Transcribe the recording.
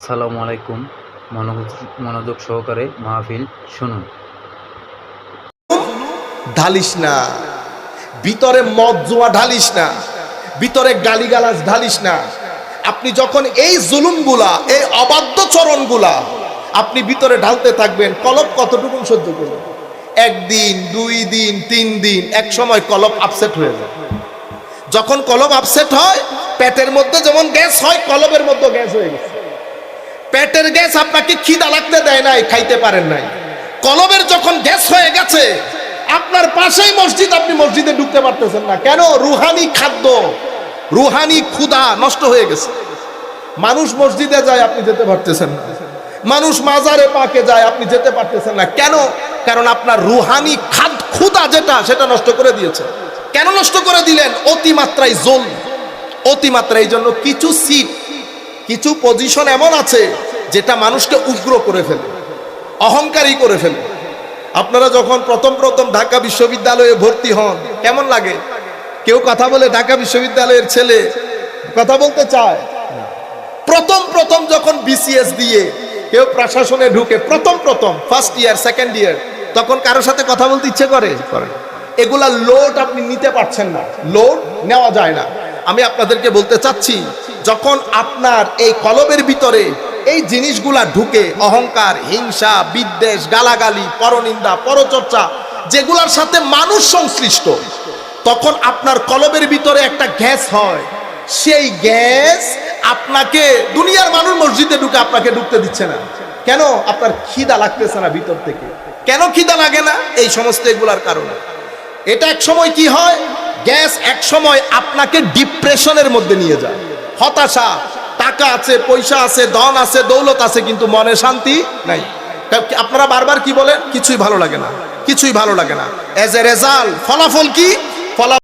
আসসালামু আলাইকুম। মনোযোগ সহকারে মাহফিল শুনুন। ঢালিস না, ভিতরে মদ জুয়া ঢালিস না, ভিতরে গালিগালাজ ঢালিস না। আপনি যখন এই জুলুমগুলা, এই অবাধ্য চরণগুলা আপনি ভিতরে ঢালতে থাকবেন, কলব কতটুকু সহ্য করবেন? একদিন, 2 দিন, 3 দিন, এক সময় কলব আপসেট হয়ে যায়। যখন কলব আপসেট হয়, পেটের মধ্যে যেমন গ্যাস হয়, কলবের মধ্যে গ্যাস হয়ে গেছে। পেটের গ্যাস আপনাকে খিদা লাগতে দেয় নাই, খাইতে পারেন নাই। কলবের যখন গ্যাস হয়ে গেছে, আপনার পাশেই মসজিদ, আপনি মসজিদে ঢুকতে পারতেছেন না। কেন? রুহানি খাদ্য, রুহানি ক্ষুধা নষ্ট হয়ে গেছে। মানুষ মসজিদে যায়, আপনি যেতে পারতেছেন না। মানুষ মাজারে পাকে যায়, আপনি যেতে পারতেছেন না। কেন? কারণ আপনার রুহানি ক্ষুধা যেটা, সেটা নষ্ট করে দিয়েছে। কেন নষ্ট করে দিলেন? অতিমাত্রায় জল, অতিমাত্রায়। এই জন্য কিছু সিট, কিছু পজিশন এমন আছে যেটা মানুষকে উগ্র করে ফেলে, অহংকারী করে ফেলে। আপনারা যখন প্রথম ঢাকা বিশ্ববিদ্যালয়ে ভর্তি হন, কেমন লাগে? কেউ কথা বলে? ঢাকা বিশ্ববিদ্যালয়ের ছেলে কথা বলতে চায়? প্রথম যখন বিসিএস দিয়ে কেউ প্রশাসনে ঢুকে, প্রথম ফার্স্ট ইয়ার, সেকেন্ড ইয়ার, তখন কারোর সাথে কথা বলতে ইচ্ছে করে? এগুলা লোড আপনি নিতে পারছেন না, লোড নেওয়া যায় না। আমি আপনাদেরকে বলতে চাচ্ছি, যখন আপনার এই কলবের ভিতরে এই জিনিসগুলা ঢুকে, অহংকার, হিংসা, বিদ্বেষ, গালাগালি, পরনিন্দা, পরচর্চা, যেগুলার সাথে মানুষ সংশ্লিষ্ট, তখন আপনার কলবের ভিতরে একটা গ্যাস হয়। সেই গ্যাস আপনাকে, দুনিয়ার মানুষ মসজিদে ঢুকে আপনাকে ঢুকতে দিচ্ছে না। কেন? আপনার খিদা লাগতেছে না ভিতর থেকে। কেন খিদা লাগে না? এই সমস্ত এগুলার কারণে। এটা এক সময় কি হয়? গ্যাস এক সময় আপনাকে ডিপ্রেশনের মধ্যে নিয়ে যায়। হতাশা, টাকা আছে, পয়সা আছে, ধন আছে, দৌলত আছে, কিন্তু মনে শান্তি নাই। আপনারা বারবার কি বলেন? কিছুই ভালো লাগে না, কিছুই ভালো লাগে না। এজ এ রেজাল্ট, ফলাফল কি?